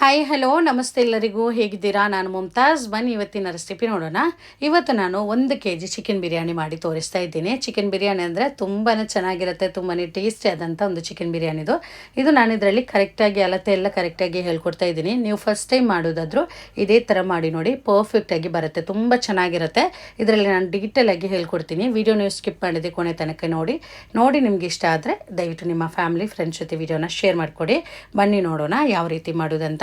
Hi hello ನಮಸ್ತೆ ಎಲ್ಲರಿಗೂ ಹೇಗಿದ್ದೀರಾ? ನಾನು ಮುಮ್ತಾಜ್. ಬನ್ನಿ ಇವತ್ತಿನ ರೆಸಿಪಿ ನೋಡೋಣ. ಇವತ್ತು ನಾನು 1 kg ಚಿಕನ್ ಬಿರಿಯಾನಿ ಮಾಡಿ ತೋರಿಸ್ತಾ ಇದ್ದೀನಿ. ಚಿಕನ್ ಬಿರಿಯಾನಿ ಅಂದರೆ ತುಂಬಾ ಚೆನ್ನಾಗಿರುತ್ತೆ, ತುಂಬಾ ಟೇಸ್ಟಿ ಆದಂಥ ಒಂದು ಚಿಕನ್ ಬಿರಿಯಾನಿದು. ಇದು ನಾನು ಇದರಲ್ಲಿ ಕರೆಕ್ಟಾಗಿ ಅಳತೆ ಎಲ್ಲ ಕರೆಕ್ಟಾಗಿ ಹೇಳ್ಕೊಡ್ತಾ ಇದ್ದೀನಿ. ನೀವು ಫಸ್ಟ್ ಟೈಮ್ ಮಾಡೋದಾದರೂ ಇದೇ ಥರ ಮಾಡಿ ನೋಡಿ, ಪರ್ಫೆಕ್ಟಾಗಿ ಬರುತ್ತೆ, ತುಂಬ ಚೆನ್ನಾಗಿರುತ್ತೆ. ಇದರಲ್ಲಿ ನಾನು ಡೀಟೇಲಾಗಿ ಹೇಳ್ಕೊಡ್ತೀನಿ. ವಿಡಿಯೋ ನೀವು ಸ್ಕಿಪ್ ಮಾಡಿದೆ ಕೊನೆ ತನಕ ನೋಡಿ ನಿಮ್ಗೆ ಇಷ್ಟ ಆದರೆ ದಯವಿಟ್ಟು ನಿಮ್ಮ ಫ್ಯಾಮಿಲಿ ಫ್ರೆಂಡ್ಸ್ ಜೊತೆ ವಿಡಿಯೋನ ಶೇರ್ ಮಾಡಿಕೊಡಿ. ಬನ್ನಿ ನೋಡೋಣ ಯಾವ ರೀತಿ ಮಾಡೋದಂತ.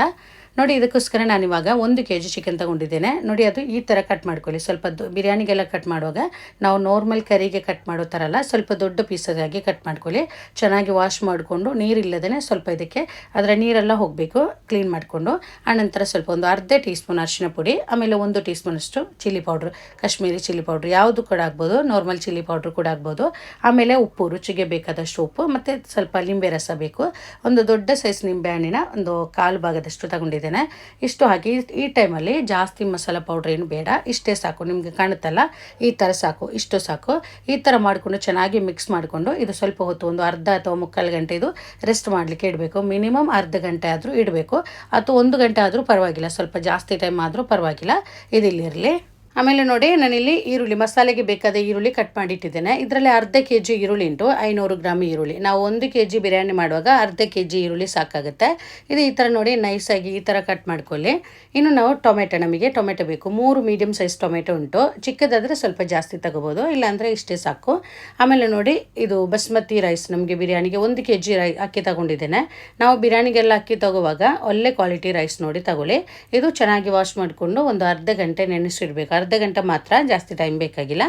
ನೋಡಿ, ಇದಕ್ಕೋಸ್ಕರ ನಾನು ಇವಾಗ 1 kg ಚಿಕನ್ ತೊಗೊಂಡಿದ್ದೇನೆ. ನೋಡಿ, ಅದು ಈ ಥರ ಕಟ್ ಮಾಡ್ಕೊಳ್ಳಿ. ಸ್ವಲ್ಪ ಬಿರಿಯಾನಿಗೆಲ್ಲ ಕಟ್ ಮಾಡುವಾಗ ನಾವು ನಾರ್ಮಲ್ ಕರಿಗೆ ಕಟ್ ಮಾಡೋ ಥರ ಅಲ್ಲ, ಸ್ವಲ್ಪ ದೊಡ್ಡ ಪೀಸದಾಗಿ ಕಟ್ ಮಾಡ್ಕೊಳ್ಳಿ. ಚೆನ್ನಾಗಿ ವಾಶ್ ಮಾಡಿಕೊಂಡು ನೀರಿಲ್ಲದೇ ಸ್ವಲ್ಪ ಇದಕ್ಕೆ ಅದರ ನೀರೆಲ್ಲ ಹೋಗಬೇಕು, ಕ್ಲೀನ್ ಮಾಡಿಕೊಂಡು. ಆನಂತರ ಸ್ವಲ್ಪ ಒಂದು ಅರ್ಧ ಟೀ ಸ್ಪೂನ್ ಅರಿಶಿನ ಪುಡಿ, ಆಮೇಲೆ 1 ಟೀ ಸ್ಪೂನಷ್ಟು chilli powder, Kashmiri chilli powder ಯಾವುದು ಕೂಡ ಆಗ್ಬೋದು, ನಾರ್ಮಲ್ ಚಿಲ್ಲಿ ಪೌಡ್ರ್ ಕೂಡ ಆಗ್ಬೋದು. ಆಮೇಲೆ ಉಪ್ಪು, ರುಚಿಗೆ ಬೇಕಾದಷ್ಟು ಉಪ್ಪು, ಮತ್ತು ಸ್ವಲ್ಪ ಲಿಂಬೆ ರಸ ಬೇಕು. ಒಂದು ದೊಡ್ಡ ಸೈಜ್ ನಿಂಬೆ ಹಣ್ಣಿನ ಒಂದು 1/4 ಭಾಗದಷ್ಟು ತಗೊಂಡಿದ್ದೇನೆ. ಇಷ್ಟು ಹಾಕಿ ಈ ಟೈಮಲ್ಲಿ ಜಾಸ್ತಿ ಮಸಾಲ ಪೌಡ್ರ್ ಏನು ಬೇಡ, ಇಷ್ಟೇ ಸಾಕು. ನಿಮಗೆ ಕಾಣುತ್ತಲ್ಲ, ಈ ಥರ ಸಾಕು, ಇಷ್ಟು ಸಾಕು. ಈ ಥರ ಮಾಡಿಕೊಂಡು ಚೆನ್ನಾಗಿ ಮಿಕ್ಸ್ ಮಾಡಿಕೊಂಡು ಇದು ಸ್ವಲ್ಪ ಹೊತ್ತು ಒಂದು ಅರ್ಧ ಅಥವಾ 3/4 ಗಂಟೆ ಇದು ರೆಸ್ಟ್ ಮಾಡಲಿಕ್ಕೆ ಇಡಬೇಕು. ಮಿನಿಮಮ್ ಅರ್ಧ ಗಂಟೆ ಆದರೂ ಇಡಬೇಕು, ಅಥವಾ 1 ಗಂಟೆ ಆದರೂ ಪರವಾಗಿಲ್ಲ, ಸ್ವಲ್ಪ ಜಾಸ್ತಿ ಟೈಮ್ ಆದರೂ ಪರವಾಗಿಲ್ಲ, ಇದಿಲ್ಲಿರಲಿ. ಆಮೇಲೆ ನೋಡಿ, ನಾನಿಲ್ಲಿ ಈರುಳ್ಳಿ, ಮಸಾಲೆಗೆ ಬೇಕಾದ ಈರುಳ್ಳಿ ಕಟ್ ಮಾಡಿಟ್ಟಿದ್ದೇನೆ. ಇದರಲ್ಲಿ ಅರ್ಧ kg ಈರುಳ್ಳಿ ಉಂಟು, 500 ಗ್ರಾಮ್ ಈರುಳ್ಳಿ. ನಾವು 1 kg ಬಿರಿಯಾನಿ ಮಾಡುವಾಗ ಅರ್ಧ kg ಈರುಳ್ಳಿ ಸಾಕಾಗುತ್ತೆ. ಇದು ಈ ಥರ ನೋಡಿ ನೈಸಾಗಿ ಈ ಥರ ಕಟ್ ಮಾಡ್ಕೊಳ್ಳಿ. ಇನ್ನು ನಾವು ನಮಗೆ ಟೊಮೆಟೊ ಬೇಕು. 3 ಮೀಡಿಯಮ್ ಸೈಜ್ ಟೊಮೆಟೊ ಉಂಟು, ಚಿಕ್ಕದಾದರೆ ಸ್ವಲ್ಪ ಜಾಸ್ತಿ ತಗೋಬೋದು, ಇಲ್ಲಾಂದರೆ ಇಷ್ಟೇ ಸಾಕು. ಆಮೇಲೆ ನೋಡಿ, ಇದು ಬಸ್ಮತಿ ರೈಸ್, ನಮಗೆ ಬಿರಿಯಾನಿಗೆ 1 kg ಅಕ್ಕಿ ತಗೊಂಡಿದ್ದೇನೆ. ನಾವು ಬಿರಿಯಾನಿಗೆಲ್ಲ ಅಕ್ಕಿ ತಗೋವಾಗ ಒಳ್ಳೆ ಕ್ವಾಲಿಟಿ ರೈಸ್ ನೋಡಿ ತಗೊಳ್ಳಿ. ಇದು ಚೆನ್ನಾಗಿ ವಾಶ್ ಮಾಡಿಕೊಂಡು ಒಂದು ಅರ್ಧ ಗಂಟೆ ನೆನೆಸಿಡಬೇಕು. ಅರ್ಧ ಗಂಟೆ ಮಾತ್ರ, ಜಾಸ್ತಿ ಟೈಮ್ ಬೇಕಾಗಿಲ್ಲ.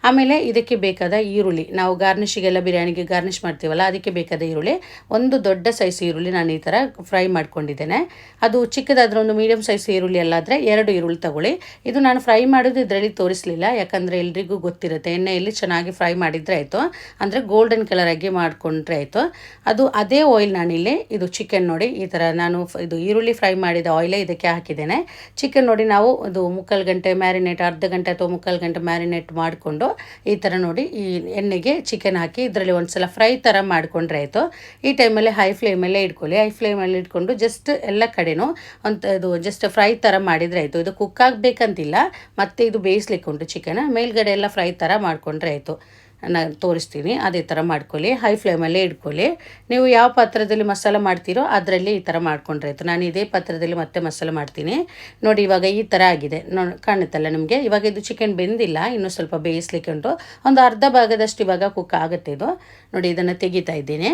ಆಮೇಲೆ ಇದಕ್ಕೆ ಬೇಕಾದ ಈರುಳ್ಳಿ, ನಾವು ಗಾರ್ನಿಷಿಗೆಲ್ಲ ಬಿರಿಯಾನಿಗೆ ಗಾರ್ನಿಷ್ ಮಾಡ್ತೀವಲ್ಲ, ಅದಕ್ಕೆ ಬೇಕಾದ ಈರುಳ್ಳಿ, ಒಂದು ದೊಡ್ಡ ಸೈಜ್ ಈರುಳ್ಳಿ ನಾನು ಈ ಥರ ಫ್ರೈ ಮಾಡ್ಕೊಂಡಿದ್ದೇನೆ. ಅದು ಚಿಕ್ಕದಾದ್ರೆ ಒಂದು ಮೀಡಿಯಮ್ ಸೈಜ್ ಈರುಳ್ಳಿ ಅಲ್ಲಾದರೆ 2 ಈರುಳ್ಳಿ ತಗೊಳ್ಳಿ. ಇದು ನಾನು ಫ್ರೈ ಮಾಡೋದು ಇದರಲ್ಲಿ ತೋರಿಸಲಿಲ್ಲ, ಯಾಕಂದರೆ ಎಲ್ರಿಗೂ ಗೊತ್ತಿರುತ್ತೆ, ಎಣ್ಣೆಯಲ್ಲಿ ಚೆನ್ನಾಗಿ ಫ್ರೈ ಮಾಡಿದರೆ ಆಯಿತು, ಅಂದರೆ ಗೋಲ್ಡನ್ ಕಲರ್ ಆಗಿ ಮಾಡಿಕೊಂಡ್ರೆ ಆಯಿತು. ಅದು ಅದೇ ಆಯಿಲ್ ನಾನಿಲ್ಲಿ, ಇದು ಚಿಕನ್ ನೋಡಿ ಈ ಥರ ನಾನು ಇದು ಈರುಳ್ಳಿ ಫ್ರೈ ಮಾಡಿದ ಆಯಿಲೇ ಇದಕ್ಕೆ ಹಾಕಿದ್ದೇನೆ. ಚಿಕನ್ ನೋಡಿ, ನಾವು ಇದು 3/4 ಗಂಟೆ ಮ್ಯಾರಿನೇಟ್, ಅರ್ಧ ಗಂಟೆ ಅಥವಾ 3/4 ಗಂಟೆ ಮ್ಯಾರಿನೇಟ್ ಮಾಡಿಕೊಂಡು ಈ ಥರ ನೋಡಿ ಈ ಎಣ್ಣೆಗೆ ಚಿಕನ್ ಹಾಕಿ ಇದರಲ್ಲಿ ಒಂದ್ಸಲ ಫ್ರೈ ಥರ ಮಾಡಿಕೊಂಡ್ರೆ ಆಯಿತು. ಈ ಟೈಮಲ್ಲಿ ಹೈ ಫ್ಲೇಮಲ್ಲೇ ಇಟ್ಕೊಳ್ಳಿ. ಹೈ ಫ್ಲೇಮಲ್ಲಿ ಇಟ್ಕೊಂಡು ಜಸ್ಟ್ ಎಲ್ಲ ಕಡೆನೂ ಇದು ಜಸ್ಟ್ ಫ್ರೈ ಥರ ಮಾಡಿದರೆ ಆಯಿತು. ಇದು ಕುಕ್ ಆಗಬೇಕಂತಿಲ್ಲ, ಮತ್ತು ಇದು ಬೇಯಿಸ್ಲಿಕ್ಕೆ ಉಂಟು ಚಿಕನ್, ಮೇಲ್ಗಡೆ ಎಲ್ಲ ಫ್ರೈ ಥರ ಮಾಡಿಕೊಂಡ್ರೆ ಆಯಿತು. ನಾನು ತೋರಿಸ್ತೀನಿ, ಅದೇ ಥರ ಮಾಡ್ಕೊಳ್ಳಿ, ಹೈ ಫ್ಲೇಮಲ್ಲೇ ಇಟ್ಕೊಳ್ಳಿ. ನೀವು ಯಾವ ಪಾತ್ರದಲ್ಲಿ ಮಸಾಲೆ ಮಾಡ್ತೀರೋ ಅದರಲ್ಲಿ ಈ ಥರ ಮಾಡ್ಕೊಂಡ್ರೆ ಆಯಿತು. ನಾನು ಇದೇ ಪಾತ್ರದಲ್ಲಿ ಮತ್ತೆ ಮಸಾಲೆ ಮಾಡ್ತೀನಿ. ನೋಡಿ, ಇವಾಗ ಈ ಥರ ಆಗಿದೆ, ಕಾಣುತ್ತಲ್ಲ ನಿಮಗೆ. ಇವಾಗ ಇದು ಚಿಕನ್ ಬೆಂದಿಲ್ಲ, ಇನ್ನೂ ಸ್ವಲ್ಪ ಬೇಯಿಸ್ಲಿಕ್ಕೆ ಉಂಟು. ಒಂದು ಅರ್ಧ ಭಾಗದಷ್ಟು ಇವಾಗ ಕುಕ್ ಆಗುತ್ತೆ ಇದು. ನೋಡಿ, ಇದನ್ನು ತೆಗಿತಾ ಇದ್ದೀನಿ.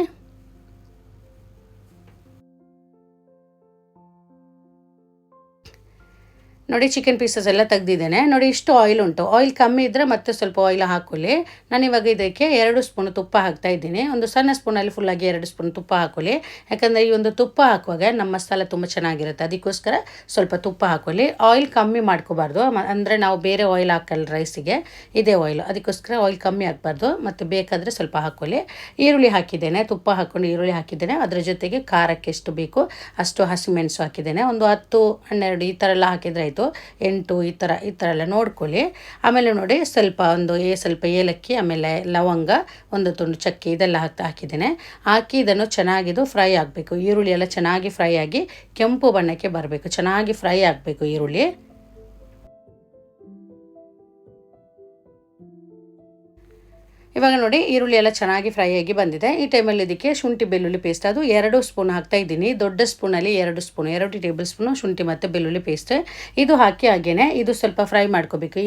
ನೋಡಿ, ಚಿಕನ್ ಪೀಸಸ್ ಎಲ್ಲ ತೆಗ್ದಿದ್ದೇನೆ. ನೋಡಿ, ಇಷ್ಟು ಆಯಿಲ್ ಉಂಟು. ಆಯಿಲ್ ಕಮ್ಮಿ ಇದ್ದರೆ ಮತ್ತೆ ಸ್ವಲ್ಪ ಆಯಿಲ್ ಹಾಕೊಳ್ಳಿ. ನಾನಿವಾಗ ಇದಕ್ಕೆ 2 ಸ್ಪೂನ್ ತುಪ್ಪ ಹಾಕ್ತಾ ಇದ್ದೀನಿ. ಒಂದು ಸಣ್ಣ ಸ್ಪೂನಲ್ಲಿ ಫುಲ್ಲಾಗಿ 2 ಸ್ಪೂನ್ ತುಪ್ಪ ಹಾಕೊಳ್ಳಿ. ಯಾಕಂದರೆ ಈ ಒಂದು ತುಪ್ಪ ಹಾಕುವಾಗ ನಮ್ಮ ಮಸಾಲೆ ತುಂಬ ಚೆನ್ನಾಗಿರುತ್ತೆ, ಅದಕ್ಕೋಸ್ಕರ ಸ್ವಲ್ಪ ತುಪ್ಪ ಹಾಕೊಳ್ಳಿ. ಆಯಿಲ್ ಕಮ್ಮಿ ಮಾಡ್ಕೋಬಾರ್ದು, ಅಂದರೆ ನಾವು ಬೇರೆ ಆಯಿಲ್ ಹಾಕಲ್ಲ ರೈಸಿಗೆ, ಇದೇ ಆಯಿಲ್, ಅದಕ್ಕೋಸ್ಕರ ಆಯಿಲ್ ಕಮ್ಮಿ ಹಾಕಬಾರ್ದು. ಮತ್ತು ಬೇಕಾದರೆ ಸ್ವಲ್ಪ ಹಾಕೊಳ್ಳಿ. ಈರುಳ್ಳಿ ಹಾಕಿದ್ದೇನೆ, ತುಪ್ಪ ಹಾಕ್ಕೊಂಡು ಈರುಳ್ಳಿ ಹಾಕಿದ್ದೇನೆ. ಅದರ ಜೊತೆಗೆ ಖಾರಕ್ಕೆ ಎಷ್ಟು ಬೇಕು ಅಷ್ಟು ಹಸಿಮೆಣಸು ಹಾಕಿದ್ದೇನೆ. ಒಂದು 10, 12 ಈ ಥರ ಎಲ್ಲ ಹಾಕಿದರೆ ಆಯಿತು. 8 ಈ ಥರ ಎಲ್ಲ ನೋಡ್ಕೊಳ್ಳಿ. ಆಮೇಲೆ ನೋಡಿ, ಸ್ವಲ್ಪ ಏಲಕ್ಕಿ, ಆಮೇಲೆ ಲವಂಗ, ಒಂದು ತುಂಡು ಚಕ್ಕೆ, ಇದೆಲ್ಲ ಹಾಕಿದ್ದೇನೆ. ಹಾಕಿ ಇದನ್ನು ಚೆನ್ನಾಗಿದು ಫ್ರೈ ಆಗಬೇಕು. ಈರುಳ್ಳಿ ಎಲ್ಲ ಚೆನ್ನಾಗಿ ಫ್ರೈ ಆಗಿ ಕೆಂಪು ಬಣ್ಣಕ್ಕೆ ಬರಬೇಕು, ಚೆನ್ನಾಗಿ ಫ್ರೈ ಆಗಬೇಕು ಈರುಳ್ಳಿ. ಇವಾಗ ನೋಡಿ, ಈರುಳ್ಳಿ ಎಲ್ಲ ಚೆನ್ನಾಗಿ ಫ್ರೈ ಆಗಿ ಬಂದಿದೆ. ಈ ಟೈಮಲ್ಲಿ ಇದಕ್ಕೆ ಶುಂಠಿ ಬೆಳ್ಳುಳ್ಳಿ ಪೇಸ್ಟ್, ಅದು 2 ಸ್ಪೂನ್ ಹಾಕ್ತಾ ಇದ್ದೀನಿ. ದೊಡ್ಡ ಸ್ಪೂನಲ್ಲಿ 2 ಟೇಬಲ್ ಸ್ಪೂನು ಶುಂಠಿ ಮತ್ತು ಬೆಳ್ಳುಳ್ಳಿ ಪೇಸ್ಟ್ ಇದು ಹಾಕಿ, ಹಾಗೇನೆ ಇದು ಸ್ವಲ್ಪ ಫ್ರೈ ಮಾಡ್ಕೋಬೇಕು.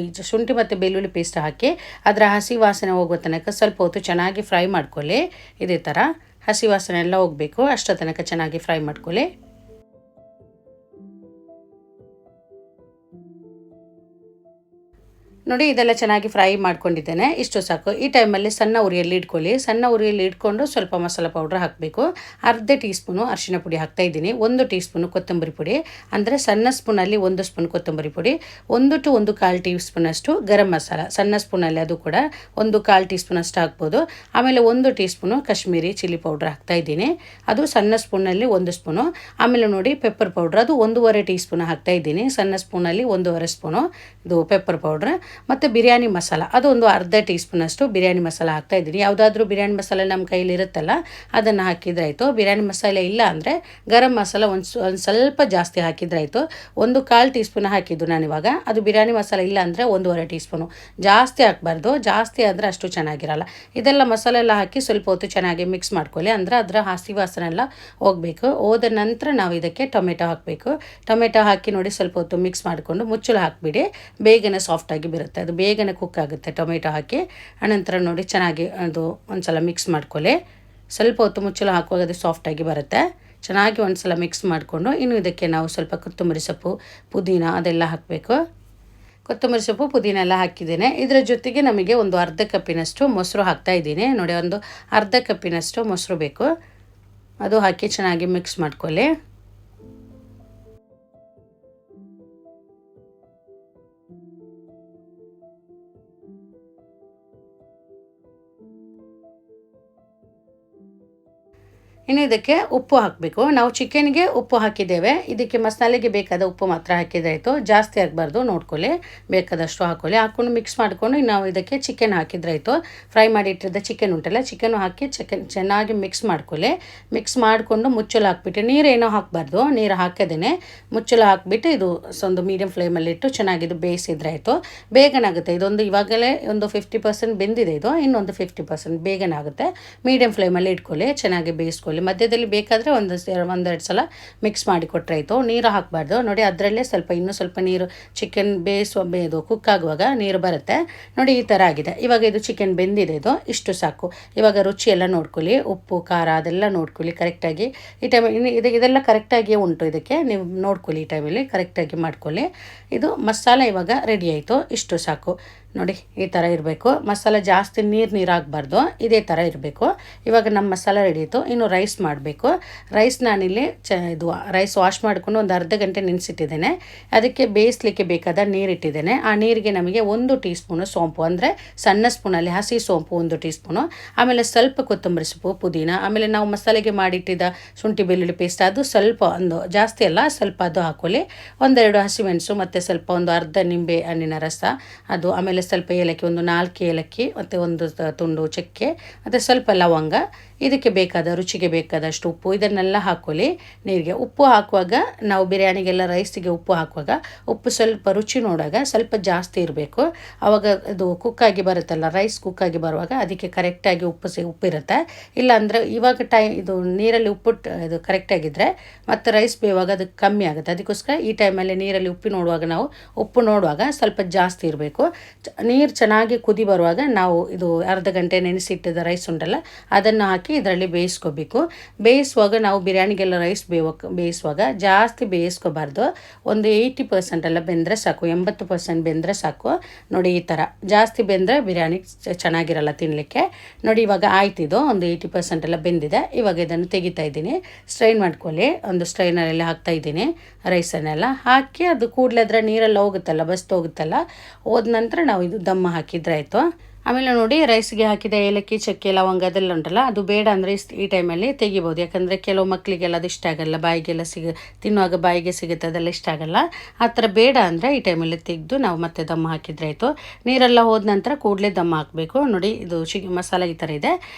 ಇದು ಶುಂಠಿ ಮತ್ತು ಬೆಳ್ಳುಳ್ಳಿ ಪೇಸ್ಟ್ ಹಾಕಿ ಅದರ ಹಸಿ ವಾಸನೆ ಹೋಗೋ ತನಕ ಸ್ವಲ್ಪ ಹೊತ್ತು ಚೆನ್ನಾಗಿ ಫ್ರೈ ಮಾಡ್ಕೊಳ್ಳಿ. ಇದೇ ಥರ ಹಸಿ ವಾಸನೆ ಎಲ್ಲ ಹೋಗಬೇಕು, ಅಷ್ಟೋ ತನಕ ಚೆನ್ನಾಗಿ ಫ್ರೈ ಮಾಡ್ಕೊಳ್ಳಿ. ನೋಡಿ, ಇದೆಲ್ಲ ಚೆನ್ನಾಗಿ ಫ್ರೈ ಮಾಡ್ಕೊಂಡಿದ್ದೇನೆ, ಇಷ್ಟು ಸಾಕು. ಈ ಟೈಮಲ್ಲಿ ಸಣ್ಣ ಉರಿಯಲ್ಲಿ ಇಟ್ಕೊಳ್ಳಿ. ಸಣ್ಣ ಉರಿಯಲ್ಲಿ ಇಟ್ಕೊಂಡು ಸ್ವಲ್ಪ ಮಸಾಲ ಪೌಡ್ರ್ ಹಾಕಬೇಕು. ಅರ್ಧ ಟೀ ಸ್ಪೂನು ಅರಿಶಿನ ಪುಡಿ ಹಾಕ್ತಾ ಇದ್ದೀನಿ. 1 ಟೀ ಸ್ಪೂನು ಕೊತ್ತಂಬರಿ ಪುಡಿ, ಅಂದರೆ ಸಣ್ಣ ಸ್ಪೂನಲ್ಲಿ 1 ಸ್ಪೂನ್ ಕೊತ್ತಂಬರಿ ಪುಡಿ. 1 to 1/4 ಟೀ ಸ್ಪೂನಷ್ಟು ಗರಂ ಮಸಾಲ, ಸಣ್ಣ ಸ್ಪೂನಲ್ಲಿ ಅದು ಕೂಡ 1/4 ಟೀ ಸ್ಪೂನ್ ಅಷ್ಟು ಹಾಕ್ಬೋದು. ಆಮೇಲೆ 1 tea spoon Kashmiri chilli powder ಹಾಕ್ತಾ ಇದ್ದೀನಿ, ಅದು ಸಣ್ಣ ಸ್ಪೂನಲ್ಲಿ 1 ಸ್ಪೂನು. ಆಮೇಲೆ ನೋಡಿ, ಪೆಪ್ಪರ್ ಪೌಡ್ರ್, ಅದು 1.5 ಟೀ ಸ್ಪೂನ್ ಹಾಕ್ತಾ ಇದ್ದೀನಿ. ಸಣ್ಣ ಸ್ಪೂನಲ್ಲಿ 1.5 ಸ್ಪೂನು ಇದು ಪೆಪ್ಪರ್ ಪೌಡ್ರ್. ಮತ್ತು ಬಿರಿಯಾನಿ ಮಸಾಲ ಅದು ಒಂದು ಅರ್ಧ ಟೀ ಸ್ಪೂನಷ್ಟು ಬಿರಿಯಾನಿ ಮಸಾಲ ಹಾಕ್ತಾಯಿದ್ದೀನಿ. ಯಾವುದಾದ್ರೂ ಬಿರಿಯಾನಿ ಮಸಾಲೆ ನಮ್ಮ ಕೈಲಿ ಇರುತ್ತಲ್ಲ ಅದನ್ನು ಹಾಕಿದ್ರಾಯಿತು. ಬಿರಿಯಾನಿ ಮಸಾಲೆ ಇಲ್ಲ ಅಂದರೆ ಗರಂ ಮಸಾಲ ಒಂದು ಸ್ವಲ್ಪ ಜಾಸ್ತಿ ಹಾಕಿದ್ರಾಯಿತು. 1/4 ಟೀ ಸ್ಪೂನ್ ಹಾಕಿದ್ದು ನಾನಿವಾಗ. ಅದು ಬಿರಿಯಾನಿ ಮಸಾಲೆ ಇಲ್ಲ ಅಂದರೆ 1/2 ಟೀ ಸ್ಪೂನು. ಜಾಸ್ತಿ ಹಾಕಬಾರ್ದು, ಜಾಸ್ತಿ ಆದರೆ ಅಷ್ಟು ಚೆನ್ನಾಗಿರಲ್ಲ. ಇದೆಲ್ಲ ಮಸಾಲೆ ಎಲ್ಲ ಹಾಕಿ ಸ್ವಲ್ಪ ಹೊತ್ತು ಚೆನ್ನಾಗಿ ಮಿಕ್ಸ್ ಮಾಡ್ಕೊಳ್ಳಿ, ಅಂದರೆ ಅದರ ಹಸಿ ವಾಸನೆ ಎಲ್ಲ ಹೋಗಬೇಕು. ಹೋದ ನಂತರ ನಾವು ಇದಕ್ಕೆ ಟೊಮೆಟೊ ಹಾಕಬೇಕು. ಟೊಮೆಟೊ ಹಾಕಿ ನೋಡಿ ಸ್ವಲ್ಪ ಹೊತ್ತು ಮಿಕ್ಸ್ ಮಾಡಿಕೊಂಡು ಮುಚ್ಚಳು ಹಾಕಿಬಿಡಿ. ಬೇಗನೆ ಸಾಫ್ಟಾಗಿ ಬರುತ್ತೆ, ಅದು ಬೇಗನೆ ಕುಕ್ ಆಗುತ್ತೆ ಟೊಮೆಟೊ ಹಾಕಿ. ಅನಂತರ ನೋಡಿ ಚೆನ್ನಾಗಿ ಅದು ಒಂದು ಸಲ ಮಿಕ್ಸ್ ಮಾಡ್ಕೊಳ್ಳಿ. ಸ್ವಲ್ಪ ಹೊತ್ತು ಮುಚ್ಚಳು ಹಾಕುವಾಗ ಅದು ಸಾಫ್ಟಾಗಿ ಬರುತ್ತೆ. ಚೆನ್ನಾಗಿ ಒಂದು ಸಲ ಮಿಕ್ಸ್ ಮಾಡಿಕೊಂಡು ಇನ್ನು ಇದಕ್ಕೆ ನಾವು ಸ್ವಲ್ಪ ಕೊತ್ತಂಬರಿ ಸೊಪ್ಪು, ಪುದೀನ ಅದೆಲ್ಲ ಹಾಕಬೇಕು. ಕೊತ್ತಂಬರಿ ಸೊಪ್ಪು, ಪುದೀನ ಎಲ್ಲ ಹಾಕಿದ್ದೇನೆ. ಇದರ ಜೊತೆಗೆ ನಮಗೆ ಒಂದು ಅರ್ಧ ಕಪ್ಪಿನಷ್ಟು ಮೊಸರು ಹಾಕ್ತಾಯಿದ್ದೀನಿ. ನೋಡಿ, ಒಂದು ಅರ್ಧ ಕಪ್ಪಿನಷ್ಟು ಮೊಸರು ಬೇಕು. ಅದು ಹಾಕಿ ಚೆನ್ನಾಗಿ ಮಿಕ್ಸ್ ಮಾಡ್ಕೊಳ್ಳಿ. ಇನ್ನು ಇದಕ್ಕೆ ಉಪ್ಪು ಹಾಕಬೇಕು. ನಾವು ಚಿಕನ್ಗೆ ಉಪ್ಪು ಹಾಕಿದ್ದೇವೆ, ಇದಕ್ಕೆ ಮಸಾಲೆಗೆ ಬೇಕಾದ ಉಪ್ಪು ಮಾತ್ರ ಹಾಕಿದ್ರಾಯಿತು. ಜಾಸ್ತಿ ಆಗಬಾರ್ದು, ನೋಡ್ಕೊಳ್ಳಿ, ಬೇಕಾದಷ್ಟು ಹಾಕ್ಕೊಳ್ಳಿ. ಹಾಕ್ಕೊಂಡು ಮಿಕ್ಸ್ ಮಾಡಿಕೊಂಡು ನಾವು ಇದಕ್ಕೆ ಚಿಕನ್ ಹಾಕಿದ್ರಾಯಿತು. ಫ್ರೈ ಮಾಡಿ ಇಟ್ಟಿದ್ದ ಚಿಕನ್ ಉಂಟಲ್ಲ, ಚಿಕನ್ ಹಾಕಿ ಚೆನ್ನಾಗಿ ಮಿಕ್ಸ್ ಮಾಡ್ಕೊಳ್ಳಿ. ಮಿಕ್ಸ್ ಮಾಡಿಕೊಂಡು ಮುಚ್ಚಲು ಹಾಕ್ಬಿಟ್ಟು, ನೀರೇನೋ ಹಾಕಬಾರ್ದು, ನೀರು ಹಾಕದೇನೆ ಮುಚ್ಚಲು ಹಾಕಿಬಿಟ್ಟು ಇದು ಒಂದು ಮೀಡಿಯಮ್ ಫ್ಲೇಮಲ್ಲಿಟ್ಟು ಚೆನ್ನಾಗಿದು ಬೇಯಿಸಿದ್ರಾಯಿತು. ಬೇಗನೆ ಆಗುತ್ತೆ ಇದೊಂದು. ಇವಾಗಲೇ ಒಂದು 50% ಬೆಂದಿದೆ ಇದು, ಇನ್ನೊಂದು 50% ಬೇಗನೆ ಆಗುತ್ತೆ. ಮೀಡಿಯಮ್ ಫ್ಲೇಮಲ್ಲಿ ಇಟ್ಕೊಳ್ಳಿ, ಚೆನ್ನಾಗಿ ಬೇಯಿಸ್ಕೊಳ್ಳಿ. ಮಧ್ಯದಲ್ಲಿ ಬೇಕಾದರೆ ಒಂದೆರಡು ಸಲ ಮಿಕ್ಸ್ ಮಾಡಿ ಕೊಟ್ಟರಾಯಿತು. ನೀರು ಹಾಕಬಾರ್ದು. ನೋಡಿ, ಅದರಲ್ಲೇ ಇನ್ನೂ ಸ್ವಲ್ಪ ನೀರು, ಚಿಕನ್ ಬೇಯಿಸೋ ಕುಕ್ ಆಗುವಾಗ ನೀರು ಬರುತ್ತೆ. ನೋಡಿ, ಈ ಥರ ಆಗಿದೆ. ಇವಾಗ ಇದು ಚಿಕನ್ ಬೆಂದಿದೆ, ಇದು ಇಷ್ಟು ಸಾಕು. ಇವಾಗ ರುಚಿ ಎಲ್ಲ ನೋಡ್ಕೊಳ್ಳಿ, ಉಪ್ಪು ಖಾರ ಅದೆಲ್ಲ ನೋಡ್ಕೊಳ್ಳಿ ಕರೆಕ್ಟಾಗಿ. ಈ ಟೈಮಲ್ಲಿ ಇದೆಲ್ಲ ಕರೆಕ್ಟಾಗಿಯೇ ಉಂಟು, ಇದಕ್ಕೆ ನೀವು ನೋಡ್ಕೊಳ್ಳಿ. ಈ ಟೈಮಲ್ಲಿ ಕರೆಕ್ಟಾಗಿ ಮಾಡ್ಕೊಳ್ಳಿ. ಇದು ಮಸಾಲೆ ಇವಾಗ ರೆಡಿ ಆಯಿತು, ಇಷ್ಟು ಸಾಕು. ನೋಡಿ, ಈ ಥರ ಇರಬೇಕು. ಮಸಾಲೆ ಜಾಸ್ತಿ ನೀರು ಆಗಬಾರ್ದು, ಇದೇ ಥರ ಇರಬೇಕು. ಇವಾಗ ನಮ್ಮ ಮಸಾಲೆ ರೆಡಿ ಆಯಿತು. ಇನ್ನು ರೈಸ್ ಮಾಡಬೇಕು. ರೈಸ್ ನಾನಿಲ್ಲಿ ರೈಸ್ ವಾಶ್ ಮಾಡಿಕೊಂಡು ಒಂದು ಅರ್ಧ ಗಂಟೆ ನೆನೆಸಿಟ್ಟಿದ್ದೇನೆ. ಅದಕ್ಕೆ ಬೇಯಿಸ್ಲಿಕ್ಕೆ ಬೇಕಾದ ನೀರಿಟ್ಟಿದ್ದೇನೆ. ಆ ನೀರಿಗೆ ನಮಗೆ 1 ಟೀ ಸ್ಪೂನು ಸೋಂಪು, ಅಂದರೆ ಸಣ್ಣ ಸ್ಪೂನಲ್ಲಿ ಹಸಿ ಸೋಂಪು 1 ಟೀ ಸ್ಪೂನು, ಆಮೇಲೆ ಸ್ವಲ್ಪ ಕೊತ್ತಂಬರಿ ಸೊಪ್ಪು, ಪುದೀನ, ಆಮೇಲೆ ನಾವು ಮಸಾಲೆಗೆ ಮಾಡಿಟ್ಟಿದ್ದ ಶುಂಠಿ ಬೆಳ್ಳುಳ್ಳಿ ಪೇಸ್ಟ್, ಅದು ಸ್ವಲ್ಪ, ಒಂದು ಜಾಸ್ತಿ ಅಲ್ಲ ಸ್ವಲ್ಪ ಅದು ಹಾಕ್ಕೊಳ್ಳಿ. 1-2 ಹಸಿಮೆಣಸು ಮತ್ತು ಸ್ವಲ್ಪ ಒಂದು ಅರ್ಧ ನಿಂಬೆ ಹಣ್ಣಿನ ರಸ, ಅದು, ಆಮೇಲೆ ಸ್ವಲ್ಪ ಏಲಕ್ಕಿ, ಒಂದು 4 ಏಲಕ್ಕಿ ಮತ್ತು ಒಂದು ತುಂಡು ಚಕ್ಕೆ ಮತ್ತು ಸ್ವಲ್ಪ ಲವಂಗ. ಇದಕ್ಕೆ ಬೇಕಾದ ರುಚಿಗೆ ಬೇಕಾದಷ್ಟು ಉಪ್ಪು, ಇದನ್ನೆಲ್ಲ ಹಾಕ್ಕೊಳ್ಳಿ ನೀರಿಗೆ. ಉಪ್ಪು ಹಾಕುವಾಗ ನಾವು ಬಿರಿಯಾನಿಗೆಲ್ಲ ರೈಸಿಗೆ ಉಪ್ಪು ಹಾಕುವಾಗ ಉಪ್ಪು ಸ್ವಲ್ಪ ರುಚಿ ನೋಡುವಾಗ ಸ್ವಲ್ಪ ಜಾಸ್ತಿ ಇರಬೇಕು. ಆವಾಗ ಅದು ಕುಕ್ಕಾಗಿ ಬರುತ್ತಲ್ಲ, ರೈಸ್ ಕುಕ್ಕಾಗಿ ಬರುವಾಗ ಅದಕ್ಕೆ ಕರೆಕ್ಟಾಗಿ ಉಪ್ಪಿರುತ್ತೆ. ಇಲ್ಲಾಂದರೆ ಇವಾಗ ಇದು ನೀರಲ್ಲಿ ಉಪ್ಪು ಇದು ಕರೆಕ್ಟಾಗಿದ್ದರೆ ಮತ್ತು ರೈಸ್ ಬೇಯುವಾಗ ಅದು ಕಮ್ಮಿ ಆಗುತ್ತೆ. ಅದಕ್ಕೋಸ್ಕರ ಈ ಟೈಮಲ್ಲಿ ನೀರಲ್ಲಿ ಉಪ್ಪು ನೋಡುವಾಗ ಸ್ವಲ್ಪ ಜಾಸ್ತಿ ಇರಬೇಕು. ನೀರು ಚೆನ್ನಾಗಿ ಕುದಿ ಬರುವಾಗ ನಾವು ಇದು ಅರ್ಧ ಗಂಟೆ ನೆನೆಸಿಟ್ಟಿದ್ದ ರೈಸ್ ಉಂಟಲ್ಲ ಅದನ್ನು ಹಾಕಿ ಇದರಲ್ಲಿ ಬೇಯಿಸ್ಕೋಬೇಕು. ಬೇಯಿಸುವಾಗ ನಾವು ಬಿರಿಯಾನಿಗೆಲ್ಲ ರೈಸ್ ಬೇಯಿಸುವಾಗ ಜಾಸ್ತಿ ಬೇಯಿಸ್ಕೋಬಾರ್ದು. ಒಂದು 80% ಎಲ್ಲ ಬೆಂದರೆ ಸಾಕು, 80% ಬೆಂದರೆ ಸಾಕು. ನೋಡಿ, ಈ ಥರ ಜಾಸ್ತಿ ಬೆಂದರೆ ಬಿರಿಯಾನಿ ಚೆನ್ನಾಗಿರಲ್ಲ ತಿನ್ನಲಿಕ್ಕೆ. ನೋಡಿ, ಇವಾಗ ಆಯ್ತಿದು, ಒಂದು 80% ಎಲ್ಲ ಬೆಂದಿದೆ. ಇವಾಗ ಇದನ್ನು ತೆಗಿತಾ ಇದ್ದೀನಿ. ಸ್ಟ್ರೈನ್ ಮಾಡ್ಕೊಳ್ಳಿ. ಒಂದು ಸ್ಟ್ರೈನರಲ್ಲಿ ಹಾಕ್ತಾ ಇದ್ದೀನಿ ರೈಸನ್ನೆಲ್ಲ ಹಾಕಿ. ಅದು ಕೂಡಲೇ ಅದರ ನೀರೆಲ್ಲ ಹೋಗುತ್ತಲ್ಲ, ಹೋಗುತ್ತಲ್ಲ, ಹೋದ ನಂತರ ನಾವು ಇದು ದಮ್ಮ ಹಾಕಿದ್ರಾಯಿತು. ಆಮೇಲೆ ನೋಡಿ, ರೈಸ್ಗೆ ಹಾಕಿದ ಏಲಕ್ಕಿ, ಚಕ್ಕೆ, ಲವಂಗ ಅದೆಲ್ಲ ಉಂಟಲ್ಲ, ಅದು ಬೇಡ ಅಂದರೆ ಈ ಟೈಮಲ್ಲಿ ತೆಗಿಬೋದು. ಯಾಕಂದರೆ ಕೆಲವು ಮಕ್ಕಳಿಗೆಲ್ಲ ಅದು ಇಷ್ಟ ಆಗಲ್ಲ, ಬಾಯಿಗೆಲ್ಲ ತಿನ್ನುವಾಗ ಬಾಯಿಗೆ ಸಿಗುತ್ತೆ, ಅದೆಲ್ಲ ಇಷ್ಟ ಆಗಲ್ಲ. ಆ ಥರ ಬೇಡ ಅಂದರೆ ಈ ಟೈಮಲ್ಲಿ ತೆಗೆದು ನಾವು ಮತ್ತೆ ದಮ್ಮ ಹಾಕಿದ್ರಾಯಿತು. ನೀರೆಲ್ಲ ಹೋದ ನಂತರ ಕೂಡಲೇ ದಮ್ಮ ಹಾಕಬೇಕು. ನೋಡಿ, ಇದು ಮಸಾಲೆ ಈ ಥರ ಇದೆ.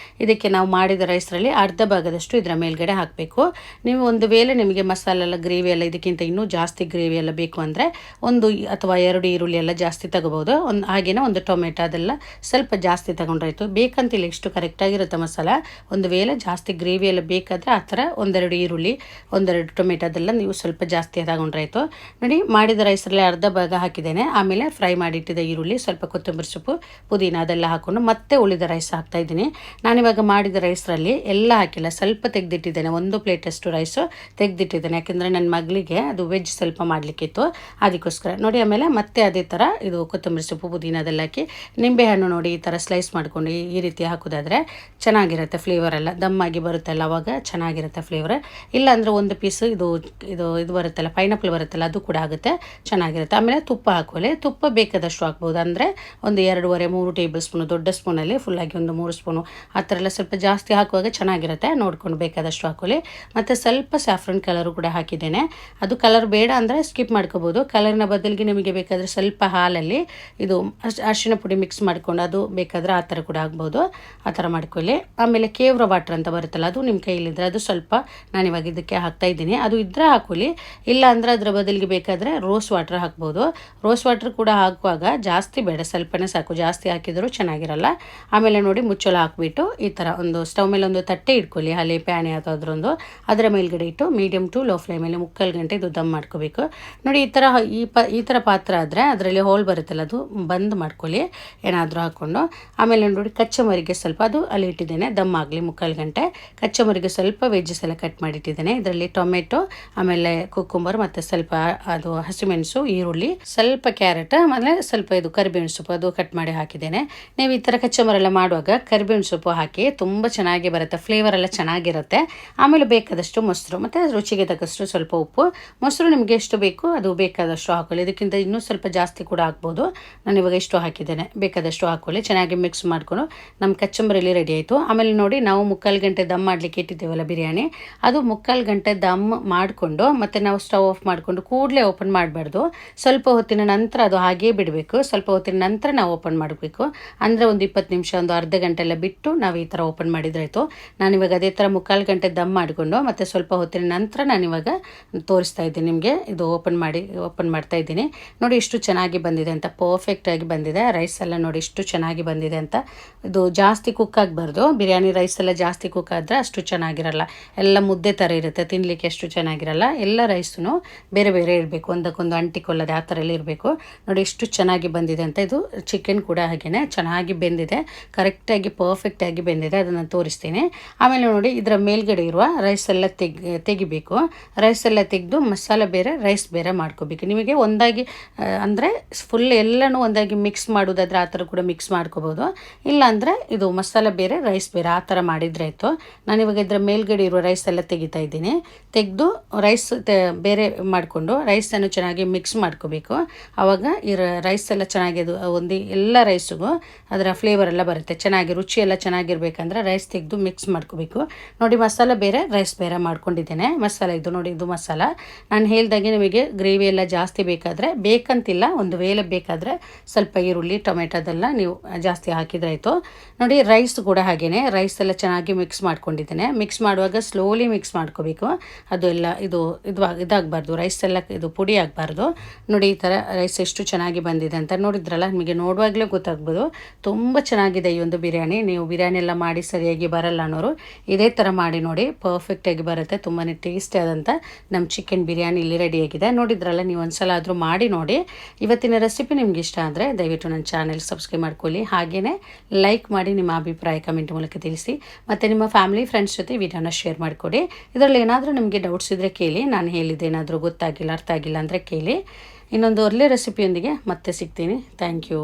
ಇದಕ್ಕೆ ನಾವು ಮಾಡಿದ ರೈಸರಲ್ಲಿ ಅರ್ಧ ಭಾಗದಷ್ಟು ಇದರ ಮೇಲ್ಗಡೆ ಹಾಕಬೇಕು. ನೀವು ಒಂದು ವೇಳೆ ನಿಮಗೆ ಮಸಾಲೆ ಎಲ್ಲ ಗ್ರೇವಿ ಎಲ್ಲ ಇದಕ್ಕಿಂತ ಇನ್ನೂ ಜಾಸ್ತಿ ಗ್ರೇವಿ ಎಲ್ಲ ಬೇಕು ಅಂದರೆ 1 ಅಥವಾ 2 ಈರುಳ್ಳಿ ಎಲ್ಲ ಜಾಸ್ತಿ ತಗೋಬೋದು. ಹಾಗೆಯೇ ಒಂದು ಟೊಮೆಟೊ ಅದೆಲ್ಲ ಸ್ವಲ್ಪ ಜಾಸ್ತಿ ತಗೊಂಡ್ರಾಯ್ತು. ಬೇಕಂತಿಲ್ಲ, ಇಷ್ಟು ಕರೆಕ್ಟಾಗಿರುತ್ತೆ ಮಸಾಲ. ಒಂದು ವೇಳೆ ಜಾಸ್ತಿ ಗ್ರೇವಿ ಎಲ್ಲ ಬೇಕಾದರೆ ಆ ಥರ 1-2 ಈರುಳ್ಳಿ, 1-2 ಟೊಮೆಟೊ ಅದೆಲ್ಲ ನೀವು ಸ್ವಲ್ಪ ಜಾಸ್ತಿ ತಗೊಂಡ್ರಾಯ್ತು. ನೋಡಿ, ಮಾಡಿದ ರೈಸಲ್ಲಿ ಅರ್ಧ ಭಾಗ ಹಾಕಿದ್ದೇನೆ. ಆಮೇಲೆ ಫ್ರೈ ಮಾಡಿಟ್ಟಿದ್ದ ಈರುಳ್ಳಿ, ಸ್ವಲ್ಪ ಕೊತ್ತಂಬರಿ ಸೊಪ್ಪು, ಪುದೀನ ಅದೆಲ್ಲ ಹಾಕ್ಕೊಂಡು ಮತ್ತೆ ಉಳಿದ ರೈಸ್ ಹಾಕ್ತಾಯಿದ್ದೀನಿ. ನಾನಿವಾಗ ಮಾಡಿದ ರೈಸರಲ್ಲಿ ಎಲ್ಲ ಹಾಕಿಲ್ಲ, ಸ್ವಲ್ಪ ತೆಗೆದಿಟ್ಟಿದ್ದೇನೆ. 1 ಪ್ಲೇಟಷ್ಟು ರೈಸು ತೆಗೆದಿಟ್ಟಿದ್ದೇನೆ, ಯಾಕೆಂದರೆ ನನ್ನ ಮಗಳಿಗೆ ಅದು ವೆಜ್ ಸ್ವಲ್ಪ ಮಾಡಲಿಕ್ಕಿತ್ತು, ಅದಕ್ಕೋಸ್ಕರ. ನೋಡಿ, ಆಮೇಲೆ ಮತ್ತೆ ಅದೇ ಥರ ಇದು ಕೊತ್ತಂಬರಿ ಸೊಪ್ಪು, ಪುದೀನ ಅದೆಲ್ಲ ಹಾಕಿ, ನಿಂಬೆಹಣ್ಣು ನೋಡಿ ನೋಡಿ ಈ ಥರ ಸ್ಲೈಸ್ ಮಾಡ್ಕೊಂಡು ಈ ರೀತಿ ಹಾಕೋದಾದರೆ ಚೆನ್ನಾಗಿರುತ್ತೆ. ಫ್ಲೇವರೆಲ್ಲ ದಮ್ಮಾಗಿ ಬರುತ್ತಲ್ಲ ಅವಾಗ ಚೆನ್ನಾಗಿರುತ್ತೆ ಫ್ಲೇವರ್. ಇಲ್ಲಾಂದರೆ ಒಂದು ಪೀಸ್ ಇದು ಇದು ಇದು ಬರುತ್ತಲ್ಲ ಪೈನಾಪಲ್ ಬರುತ್ತಲ್ಲ ಅದು ಕೂಡ ಆಗುತ್ತೆ, ಚೆನ್ನಾಗಿರುತ್ತೆ. ಆಮೇಲೆ ತುಪ್ಪ ಹಾಕೊಳ್ಳಿ. ತುಪ್ಪ ಬೇಕಾದಷ್ಟು ಹಾಕ್ಬೋದು. ಅಂದರೆ ಒಂದು 2.5-3 ಟೇಬಲ್ ಸ್ಪೂನು, ದೊಡ್ಡ ಸ್ಪೂನಲ್ಲಿ ಫುಲ್ಲಾಗಿ ಒಂದು 3 ಸ್ಪೂನು ಆ ಥರ ಎಲ್ಲ ಸ್ವಲ್ಪ ಜಾಸ್ತಿ ಹಾಕುವಾಗ ಚೆನ್ನಾಗಿರುತ್ತೆ. ನೋಡ್ಕೊಂಡು ಬೇಕಾದಷ್ಟು ಹಾಕೊಳ್ಳಿ. ಮತ್ತು ಸ್ವಲ್ಪ ಸ್ಯಾಫ್ರನ್ ಕಲರು ಕೂಡ ಹಾಕಿದ್ದೇನೆ. ಅದು ಕಲರ್ ಬೇಡ ಅಂದರೆ ಸ್ಕಿಪ್ ಮಾಡ್ಕೋಬೋದು. ಕಲರ್ನ ಬದಲಿಗೆ ನಿಮಗೆ ಬೇಕಾದರೆ ಸ್ವಲ್ಪ ಹಾಲಲ್ಲಿ ಇದು ಅರಿಶಿಣ ಪುಡಿ ಮಿಕ್ಸ್ ಮಾಡ್ಕೊಂಡು ಅದು ಬೇಕಾದರೆ ಆ ಥರ ಕೂಡ ಆಗ್ಬೋದು. ಆ ಥರ ಮಾಡ್ಕೊಳ್ಳಿ. ಆಮೇಲೆ ಕೇವ್ರ ವಾಟ್ರ್ ಅಂತ ಬರುತ್ತಲ್ಲ ಅದು ನಿಮ್ಮ ಕೈಲಿದ್ದರೆ ಅದು ಸ್ವಲ್ಪ ನಾನಿವಾಗ ಇದಕ್ಕೆ ಹಾಕ್ತಾಯಿದ್ದೀನಿ. ಅದು ಇದ್ದರೆ ಹಾಕೊಳ್ಳಿ, ಇಲ್ಲ ಅಂದರೆ ಅದರ ಬದಲಿಗೆ ಬೇಕಾದರೆ ರೋಸ್ ವಾಟ್ರ್ ಹಾಕ್ಬೋದು. ರೋಸ್ ವಾಟ್ರ್ ಕೂಡ ಹಾಕುವಾಗ ಜಾಸ್ತಿ ಬೇಡ, ಸ್ವಲ್ಪನೇ ಸಾಕು. ಜಾಸ್ತಿ ಹಾಕಿದರೂ ಚೆನ್ನಾಗಿರಲ್ಲ. ಆಮೇಲೆ ನೋಡಿ ಮುಚ್ಚಳ ಹಾಕ್ಬಿಟ್ಟು ಈ ಥರ ಒಂದು ಸ್ಟವ್ ಮೇಲೆ ಒಂದು ತಟ್ಟೆ ಇಟ್ಕೊಳ್ಳಿ, ಅಲ್ಲಿ ಪ್ಯಾನೆ ಯಾವುದಾದ್ರೊಂದು, ಅದರ ಮೇಲ್ಗಡೆ ಇಟ್ಟು ಮೀಡಿಯಮ್ ಟು ಲೋ ಫ್ಲೇಮಲ್ಲಿ 3/4 ಗಂಟೆ ಇದು ದಮ್ ಮಾಡ್ಕೋಬೇಕು. ನೋಡಿ ಈ ಥರ ಪಾತ್ರ ಆದರೆ ಅದರಲ್ಲಿ ಹೋಲ್ ಬರುತ್ತಲ್ಲ ಅದು ಬಂದ್ ಮಾಡ್ಕೊಳ್ಳಿ ಏನಾದರೂ ಹಾಕ್ಕೊಂಡು. ಆಮೇಲೆ ನೋಡಿ ಕಚ್ಚಮರಿಗೆ ಸ್ವಲ್ಪ ಅದು ಅಲ್ಲಿ ಇಟ್ಟಿದ್ದೇನೆ, ದಮ್ ಆಗಲಿ 3/4 ಗಂಟೆ. ಕಚ್ಚಮರಿಗೆ ಸ್ವಲ್ಪ ವೆಜ್ಜಸ್ ಎಲ್ಲ ಕಟ್ ಮಾಡಿಟ್ಟಿದ್ದೇನೆ. ಇದರಲ್ಲಿ ಟೊಮೆಟೊ, ಆಮೇಲೆ ಕುಕ್ಕುಂಬರ್, ಮತ್ತು ಸ್ವಲ್ಪ ಅದು ಹಸಿಮೆಣಸು, ಈರುಳ್ಳಿ, ಸ್ವಲ್ಪ ಕ್ಯಾರೆಟ್, ಆಮೇಲೆ ಸ್ವಲ್ಪ ಇದು ಕರಿಬೇವಿನ ಸೊಪ್ಪು ಅದು ಕಟ್ ಮಾಡಿ ಹಾಕಿದ್ದೇನೆ. ನೀವು ಈ ಥರ ಕಚ್ಚಮರೆಲ್ಲ ಮಾಡುವಾಗ ಕರಿಬೇವಿನ ಸೊಪ್ಪು ಹಾಕಿ ತುಂಬ ಚೆನ್ನಾಗಿ ಬರುತ್ತೆ, ಫ್ಲೇವರ್ ಎಲ್ಲ ಚೆನ್ನಾಗಿರುತ್ತೆ. ಆಮೇಲೆ ಬೇಕಾದಷ್ಟು ಮೊಸರು, ಮತ್ತು ರುಚಿಗೆ ತಕ್ಕಷ್ಟು ಸ್ವಲ್ಪ ಉಪ್ಪು. ಮೊಸರು ನಿಮಗೆ ಎಷ್ಟು ಬೇಕು ಅದು ಬೇಕಾದಷ್ಟು ಹಾಕೊಳ್ಳಿ. ಇದಕ್ಕಿಂತ ಇನ್ನೂ ಸ್ವಲ್ಪ ಜಾಸ್ತಿ ಕೂಡ ಹಾಕ್ಬೋದು. ನಾನು ಇವಾಗ ಇಷ್ಟು ಹಾಕಿದ್ದೇನೆ, ಬೇಕಾದಷ್ಟು ಹಾಕ್ಕೊಳ್ಳಿ. ಚೆನ್ನಾಗಿ ಮಿಕ್ಸ್ ಮಾಡಿಕೊಂಡು ನಮ್ಮ ಕಚ್ಚಂಬರಿಲಿ ರೆಡಿ ಆಯಿತು. ಆಮೇಲೆ ನೋಡಿ ನಾವು 3/4 ಗಂಟೆ ದಮ್ ಮಾಡಲಿಕ್ಕೆ ಇಟ್ಟಿದ್ದೇವಲ್ಲ ಬಿರಿಯಾನಿ, ಅದು 3/4 ಗಂಟೆ ದಮ್ ಮಾಡಿಕೊಂಡು ಮತ್ತು ನಾವು ಸ್ಟವ್ ಆಫ್ ಮಾಡಿಕೊಂಡು ಕೂಡಲೇ ಓಪನ್ ಮಾಡಬಾರ್ದು. ಸ್ವಲ್ಪ ಹೊತ್ತಿನ ನಂತರ ಅದು ಹಾಗೇ ಬಿಡಬೇಕು. ಸ್ವಲ್ಪ ಹೊತ್ತಿನ ನಂತರ ನಾವು ಓಪನ್ ಮಾಡಬೇಕು. ಅಂದರೆ ಒಂದು 20 ನಿಮಿಷ, ಒಂದು ಅರ್ಧ ಗಂಟೆ ಎಲ್ಲ ಬಿಟ್ಟು ನಾವು ಈ ಥರ ಓಪನ್ ಮಾಡಿದ್ರಾಯಿತು. ನಾನಿವಾಗ ಅದೇ ಥರ 3/4 ಗಂಟೆ ದಮ್ ಮಾಡಿಕೊಂಡು ಮತ್ತು ಸ್ವಲ್ಪ ಹೊತ್ತಿನ ನಂತರ ನಾನಿವಾಗ ತೋರಿಸ್ತಾ ಇದ್ದೀನಿ ನಿಮಗೆ. ಇದು ಓಪನ್ ಮಾಡ್ತಾ ಇದ್ದೀನಿ. ನೋಡಿ ಎಷ್ಟು ಚೆನ್ನಾಗಿ ಬಂದಿದೆ ಅಂತ, ಪರ್ಫೆಕ್ಟಾಗಿ ಬಂದಿದೆ. ರೈಸ್ ಎಲ್ಲ ನೋಡಿ ಎಷ್ಟು ಚೆನ್ನಾಗಿ ಬಂದಿದೆ ಅಂತ. ಇದು ಜಾಸ್ತಿ ಕುಕ್ ಆಗಬಾರ್ದು. ಬಿರಿಯಾನಿ ರೈಸ್ ಎಲ್ಲ ಜಾಸ್ತಿ ಕುಕ್ ಆದರೆ ಅಷ್ಟು ಚೆನ್ನಾಗಿರಲ್ಲ, ಎಲ್ಲ ಮುದ್ದೆ ಥರ ಇರುತ್ತೆ, ತಿನ್ನಲಿಕ್ಕೆ ಅಷ್ಟು ಚೆನ್ನಾಗಿರಲ್ಲ. ಎಲ್ಲ ರೈಸೂ ಬೇರೆ ಬೇರೆ ಇರಬೇಕು, ಒಂದಕ್ಕೊಂದು ಅಂಟಿಕೊಳ್ಳದೆ ಆ ಥರ ಎಲ್ಲ ಇರಬೇಕು. ನೋಡಿ ಎಷ್ಟು ಚೆನ್ನಾಗಿ ಬಂದಿದೆ ಅಂತ. ಇದು ಚಿಕನ್ ಕೂಡ ಹಾಗೆಯೇ ಚೆನ್ನಾಗಿ ಬೆಂದಿದೆ, ಕರೆಕ್ಟಾಗಿ ಪರ್ಫೆಕ್ಟಾಗಿ ಬೆಂದಿದೆ. ಅದನ್ನು ತೋರಿಸ್ತೀನಿ. ಆಮೇಲೆ ನೋಡಿ ಇದರ ಮೇಲ್ಗಡೆ ಇರುವ ರೈಸ್ ಎಲ್ಲ ತೆಗಿಬೇಕು. ರೈಸ್ ಎಲ್ಲ ತೆಗೆದು ಮಸಾಲೆ ಬೇರೆ ರೈಸ್ ಬೇರೆ ಮಾಡ್ಕೋಬೇಕು. ನಿಮಗೆ ಒಂದಾಗಿ ಅಂದರೆ ಫುಲ್ ಎಲ್ಲನೂ ಒಂದಾಗಿ ಮಿಕ್ಸ್ ಮಾಡೋದಾದರೆ ಆ ಥರ ಕೂಡ ಮಿಕ್ಸ್ ಮಾಡ್ಕೋಬೋದು. ಇಲ್ಲಾಂದರೆ ಇದು ಮಸಾಲೆ ಬೇರೆ ರೈಸ್ ಬೇರೆ ಆ ಥರ ಮಾಡಿದರೆ ಆಯಿತು. ನಾನಿವಾಗ ಇದರ ಮೇಲ್ಗಡೆ ಇರುವ ರೈಸ್ ಎಲ್ಲ ತೆಗಿತಾ ಇದ್ದೀನಿ. ತೆಗೆದು ರೈಸ್ ಬೇರೆ ಮಾಡಿಕೊಂಡು ರೈಸನ್ನು ಚೆನ್ನಾಗಿ ಮಿಕ್ಸ್ ಮಾಡ್ಕೋಬೇಕು. ಆವಾಗ ಈ ರೈಸ್ ಎಲ್ಲ ಚೆನ್ನಾಗಿ ಅದು ಒಂದು ಎಲ್ಲ ರೈಸಿಗೂ ಅದರ ಫ್ಲೇವರ್ ಎಲ್ಲ ಬರುತ್ತೆ ಚೆನ್ನಾಗಿ. ರುಚಿ ಎಲ್ಲ ಚೆನ್ನಾಗಿರ್ಬೇಕಂದ್ರೆ ರೈಸ್ ತೆಗೆದು ಮಿಕ್ಸ್ ಮಾಡ್ಕೋಬೇಕು. ನೋಡಿ ಮಸಾಲೆ ಬೇರೆ ರೈಸ್ ಬೇರೆ ಮಾಡ್ಕೊಂಡಿದ್ದೇನೆ. ಮಸಾಲೆ ಇದು ನೋಡಿ, ಇದು ಮಸಾಲ. ನಾನು ಹೇಳ್ದಾಗೆ ನಿಮಗೆ ಗ್ರೇವಿ ಎಲ್ಲ ಜಾಸ್ತಿ ಬೇಕಾದರೆ, ಬೇಕಂತಿಲ್ಲ, ಒಂದು ವೇಳೆ ಬೇಕಾದರೆ ಸ್ವಲ್ಪ ಈರುಳ್ಳಿ ಟೊಮೆಟೊದೆಲ್ಲ ನೀವು ಜಾಸ್ತಿ ಹಾಕಿದ್ರೆ ಆಯಿತು. ನೋಡಿ ರೈಸ್ ಕೂಡ ಹಾಗೆಯೇ ರೈಸ್ ಎಲ್ಲ ಚೆನ್ನಾಗಿ ಮಿಕ್ಸ್ ಮಾಡ್ಕೊಂಡಿದ್ದೇನೆ. ಮಿಕ್ಸ್ ಮಾಡುವಾಗ ಸ್ಲೋಲಿ ಮಿಕ್ಸ್ ಮಾಡ್ಕೋಬೇಕು. ಅದು ಎಲ್ಲ ಇದಾಗಬಾರ್ದು, ರೈಸ್ ಎಲ್ಲ ಇದು ಪುಡಿ ಆಗಬಾರ್ದು. ನೋಡಿ ಈ ಥರ ರೈಸ್ ಎಷ್ಟು ಚೆನ್ನಾಗಿ ಬಂದಿದೆ ಅಂತ ನೋಡಿದ್ರಲ್ಲ, ನಿಮಗೆ ನೋಡುವಾಗಲೇ ಗೊತ್ತಾಗ್ಬೋದು. ತುಂಬ ಚೆನ್ನಾಗಿದೆ ಈ ಒಂದು ಬಿರಿಯಾನಿ. ನೀವು ಬಿರಿಯಾನಿ ಎಲ್ಲ ಮಾಡಿ ಸರಿಯಾಗಿ ಬರಲ್ಲ ಅನ್ನೋರು ಇದೇ ಥರ ಮಾಡಿ ನೋಡಿ, ಪರ್ಫೆಕ್ಟಾಗಿ ಬರುತ್ತೆ. ತುಂಬಾ ಟೇಸ್ಟಿ ಆದಂಥ ನಮ್ಮ ಚಿಕನ್ ಬಿರಿಯಾನಿ ಇಲ್ಲಿ ರೆಡಿಯಾಗಿದೆ. ನೋಡಿದ್ರಲ್ಲ, ನೀವು ಒಂದ್ಸಲ ಆದರೂ ಮಾಡಿ ನೋಡಿ. ಇವತ್ತಿನ ರೆಸಿಪಿ ನಿಮ್ಗೆ ಇಷ್ಟ ಆದರೆ ದಯವಿಟ್ಟು ನನ್ನ ಚಾನೆಲ್ ಸಬ್ಸ್ಕ್ರೈಬ್ ಮಾಡ್ಕೊಳ್ಳಿ. ಹಾಗೆಯೇ ಲೈಕ್ ಮಾಡಿ, ನಿಮ್ಮ ಅಭಿಪ್ರಾಯ ಕಮೆಂಟ್ ಮೂಲಕ ತಿಳಿಸಿ. ಮತ್ತು ನಿಮ್ಮ ಫ್ಯಾಮಿಲಿ ಫ್ರೆಂಡ್ಸ್ ಜೊತೆ ವಿಡಿಯೋನ ಶೇರ್ ಮಾಡಿಕೊಡಿ. ಇದರಲ್ಲಿ ಏನಾದರೂ ನಿಮಗೆ ಡೌಟ್ಸ್ ಇದ್ದರೆ ಕೇಳಿ. ನಾನು ಹೇಳಿದ್ದೆ ಏನಾದರೂ ಗೊತ್ತಾಗಿಲ್ಲ, ಅರ್ಥ ಆಗಿಲ್ಲ ಅಂದರೆ ಕೇಳಿ. ಇನ್ನೊಂದು ಒಳ್ಳೆ ರೆಸಿಪಿಯೊಂದಿಗೆ ಮತ್ತೆ ಸಿಗ್ತೀನಿ. Thank you.